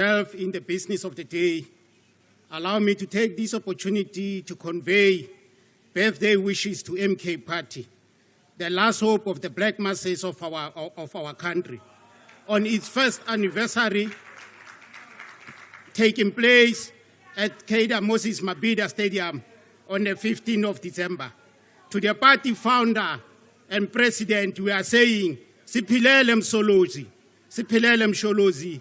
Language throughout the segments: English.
In the business of the day, allow me to take this opportunity to convey birthday wishes to MK Party, the last hope of the black masses of our country, on its first anniversary taking place at Keita Moses Mabhida Stadium on the 15th of December. To the party founder and president, we are saying, Siphilele Msolozi, Siphilele Msholozi.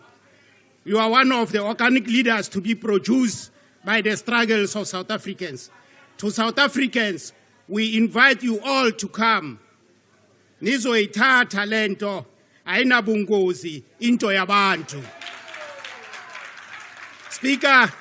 You are one of the organic leaders to be produced by the struggles of South Africans. To South Africans, we invite you all to come. Nizoyithatha lento ayinabungozi into yabantu. Speaker,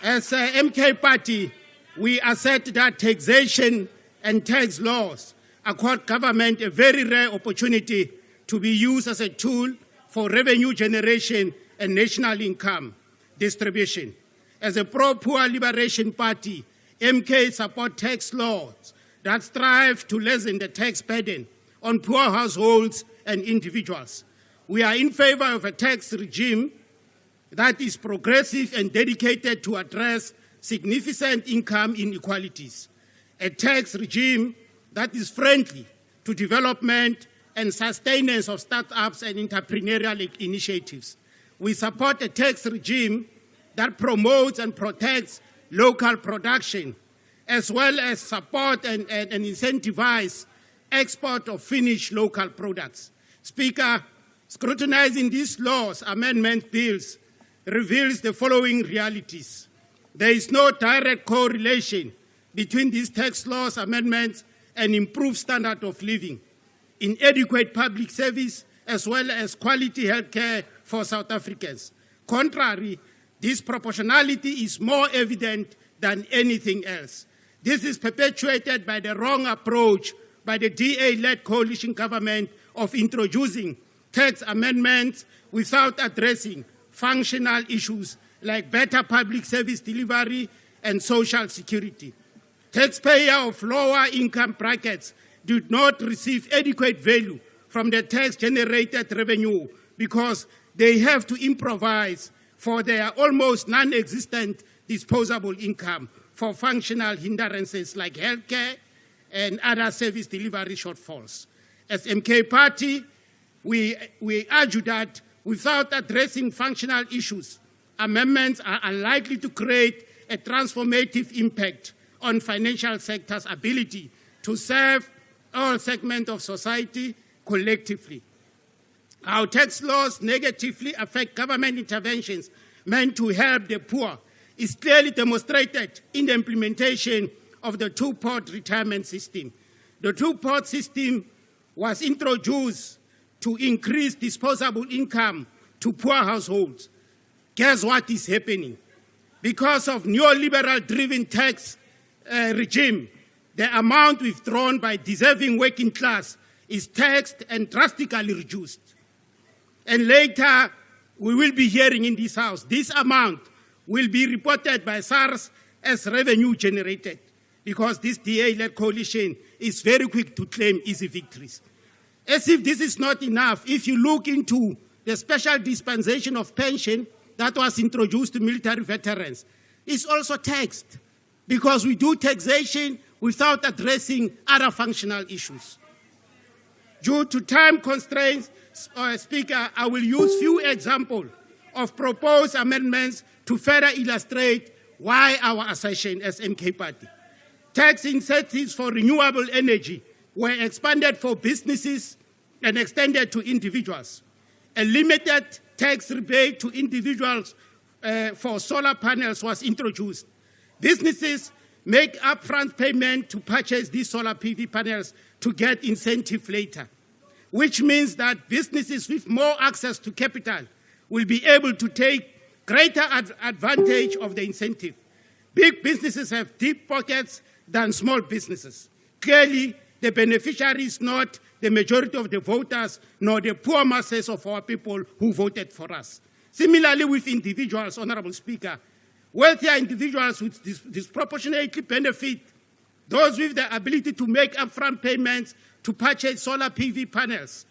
as MK Party, we assert that taxation and tax laws accord government a very rare opportunity to be used as a tool for revenue generation and national income distribution. As a pro-poor liberation party, MK support tax laws that strive to lessen the tax burden on poor households and individuals. We are in favor of a tax regime that is progressive and dedicated to address significant income inequalities. A tax regime that is friendly to development and sustenance of startups and entrepreneurial initiatives. We support a tax regime that promotes and protects local production, as well as support and incentivize export of finished local products. Speaker, scrutinizing these laws, amendment bills, reveals the following realities. There is no direct correlation between these tax laws amendments and improved standard of living, inadequate public service, as well as quality health care for South Africans. Contrary, this proportionality is more evident than anything else. This is perpetuated by the wrong approach by the DA-led coalition government of introducing tax amendments without addressing functional issues like better public service delivery and social security. Taxpayers of lower income brackets did not receive adequate value from the tax-generated revenue because they have to improvise for their almost non-existent disposable income for functional hindrances like healthcare and other service delivery shortfalls. As MK Party, we argue that without addressing functional issues, amendments are unlikely to create a transformative impact on financial sector's ability to serve all segments of society collectively. How tax laws negatively affect government interventions meant to help the poor is clearly demonstrated in the implementation of the two-pot retirement system. The two-pot system was introduced to increase disposable income to poor households. Guess what is happening? Because of neoliberal-driven tax regime, the amount withdrawn by deserving working class is taxed and drastically reduced. And later, we will be hearing in this House, this amount will be reported by SARS as revenue generated, because this DA-led coalition is very quick to claim easy victories. As if this is not enough, if you look into the special dispensation of pension that was introduced to military veterans, it's also taxed, because we do taxation without addressing other functional issues. Due to time constraints, Speaker, I will use few examples of proposed amendments to further illustrate why our assertion as MK Party. Tax incentives for renewable energy were expanded for businesses and extended to individuals. A limited tax rebate to individuals for solar panels was introduced. Businesses make upfront payment to purchase these solar PV panels to get incentive later, which means that businesses with more access to capital will be able to take greater advantage of the incentive. Big businesses have deep pockets than small businesses. Clearly, the beneficiary is not the majority of the voters, nor the poor masses of our people who voted for us. Similarly with individuals, Honorable Speaker, wealthier individuals would disproportionately benefit those with the ability to make upfront payments to purchase solar PV panels.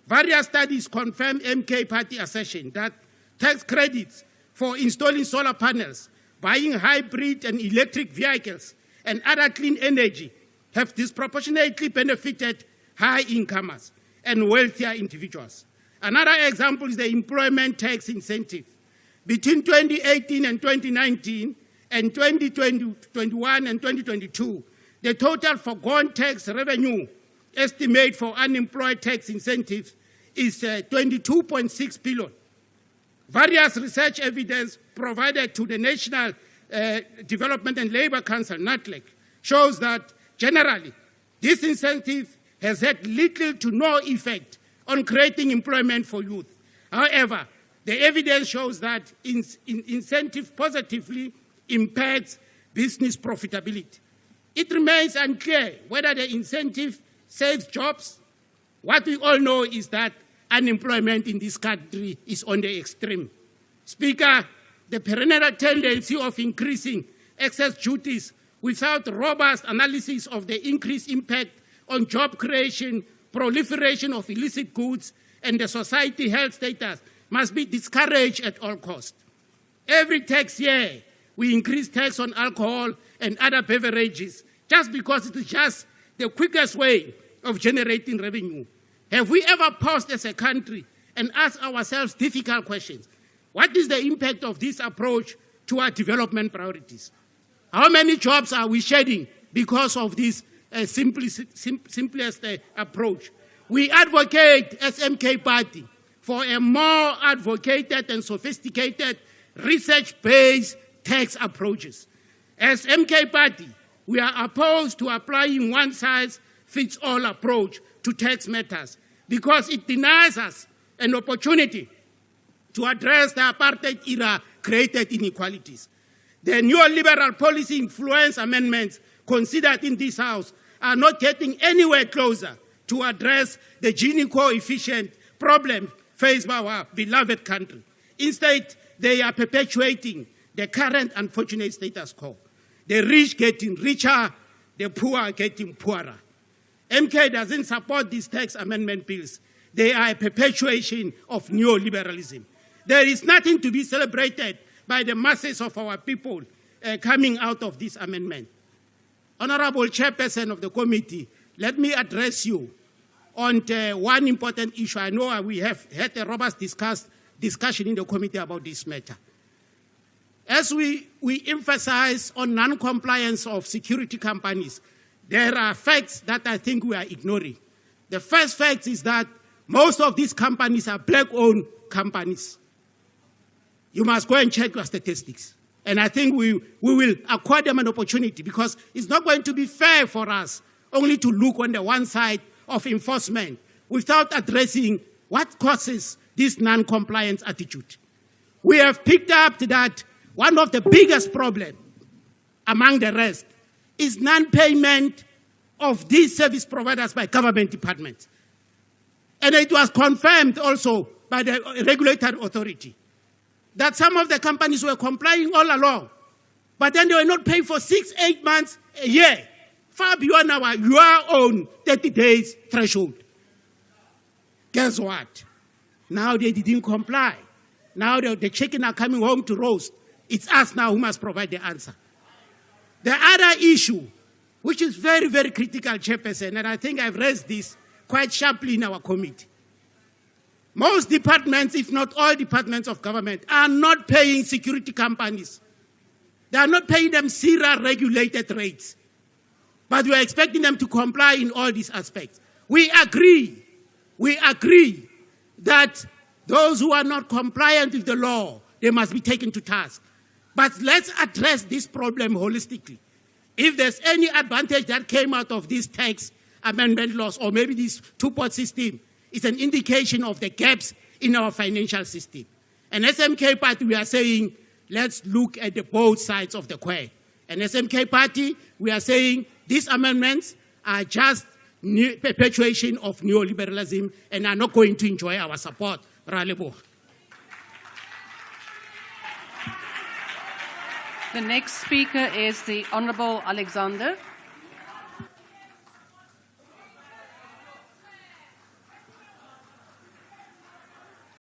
Various studies confirm MK Party assertion that tax credits for installing solar panels, buying hybrid and electric vehicles, and other clean energy have disproportionately benefited high-incomers and wealthier individuals. Another example is the employment tax incentive. Between 2018 and 2019, and 2021 and 2022, the total foregone tax revenue estimate for unemployed tax incentives is 22.6 billion. Various research evidence provided to the National Development and Labour Council, NATLEC, shows that generally this incentive has had little to no effect on creating employment for youth. However, the evidence shows that incentive positively impacts business profitability. It remains unclear whether the incentive saves jobs. What we all know is that unemployment in this country is on the extreme. Speaker, the perennial tendency of increasing excess duties without robust analysis of the increased impact on job creation, proliferation of illicit goods, and the society health status must be discouraged at all costs. Every tax year, we increase tax on alcohol and other beverages just because it is just the quickest way of generating revenue. Have we ever paused as a country and asked ourselves difficult questions? What is the impact of this approach to our development priorities? How many jobs are we shedding because of this simplest approach? We advocate as MK Party for a more advocated and sophisticated research-based tax approaches. As MK Party, we are opposed to applying one-size-fits-all approach to tax matters because it denies us an opportunity to address the apartheid era created inequalities. The neoliberal policy influence amendments considered in this House are not getting anywhere closer to address the Gini coefficient problem faced by our beloved country. Instead, they are perpetuating the current unfortunate status quo. The rich getting richer, the poor are getting poorer. MK doesn't support these tax amendment bills. They are a perpetuation of neoliberalism. There is nothing to be celebrated by the masses of our people coming out of this amendment. Honorable Chairperson of the committee, let me address you on one important issue. I know we have had a robust discussion in the committee about this matter. As we emphasize on non-compliance of security companies, there are facts that I think we are ignoring. The first fact is that most of these companies are black-owned companies. You must go and check your statistics. And I think we will accord them an opportunity because it's not going to be fair for us only to look on the one side of enforcement without addressing what causes this non-compliance attitude. We have picked up that one of the biggest problems among the rest is non-payment of these service providers by government departments. And it was confirmed also by the regulatory authority that some of the companies were complying all along, but then they were not paying for 6-8 months, a year, far beyond your own 30 days threshold. Guess what? Now they didn't comply. Now the chicken are coming home to roast. It's us now who must provide the answer. The other issue, which is very, very critical, Chairperson, and I think I've raised this quite sharply in our committee. Most departments, if not all departments of government, are not paying security companies. They are not paying them serial regulated rates. But we are expecting them to comply in all these aspects. We agree that those who are not compliant with the law, they must be taken to task. But let's address this problem holistically. If there's any advantage that came out of this tax amendment laws, or maybe this two-pot system, it's an indication of the gaps in our financial system. And SMK Party, we are saying, let's look at the both sides of the coin. And SMK Party, we are saying these amendments are just perpetuation of neoliberalism and are not going to enjoy our support. Ralebo. The next speaker is the Honourable Alexander.